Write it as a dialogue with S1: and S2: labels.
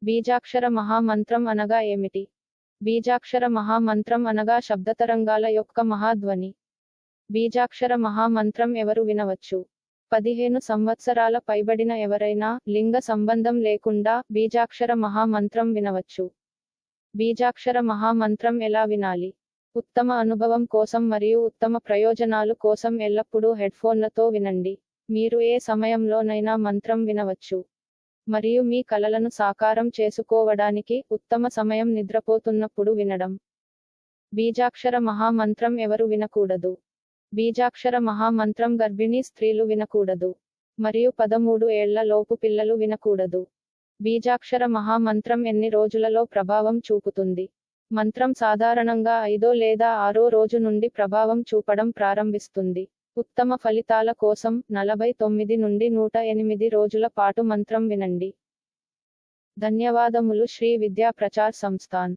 S1: బీజాక్షర మహామంత్రం అనగా ఏమిటి? బీజాక్షర మహామంత్రం అనగా శబ్దతరంగాల యొక్క మహాధ్వని. బీజాక్షర మహామంత్రం ఎవరు వినవచ్చు? 15 సంవత్సరాల పైబడిన ఎవరైనా, లింగ సంబంధం లేకుండా, బీజాక్షర మహామంత్రం వినవచ్చు. బీజాక్షర మహామంత్రం ఎలా వినాలి? ఉత్తమ అనుభవం కోసం మరియు ఉత్తమ ప్రయోజనాలు కోసం ఎల్లప్పుడూ హెడ్ఫోన్లతో వినండి. మీరు ఏ సమయంలోనైనా మంత్రం వినవచ్చు. మరియు మీ కలలను సాకారం చేసుకోవడానికి ఉత్తమ సమయం నిద్రపోతున్నప్పుడు వినడం. బీజాక్షర మహామంత్రం ఎవరు వినకూడదు? బీజాక్షర మహామంత్రం గర్భిణీ స్త్రీలు వినకూడదు. మరియు 13 ఏళ్ల లోపు పిల్లలు వినకూడదు. బీజాక్షర మహామంత్రం ఎన్ని రోజులలో ప్రభావం చూపుతుంది? మంత్రం సాధారణంగా 5వ లేదా 6వ రోజు నుండి ప్రభావం చూపడం ప్రారంభిస్తుంది. ఉత్తమ ఫలితాల కోసం 49 నుండి 108 రోజుల పాటు మంత్రం వినండి. ధన్యవాదములు శ్రీ విద్యా ప్రచార్ సంస్థాన్.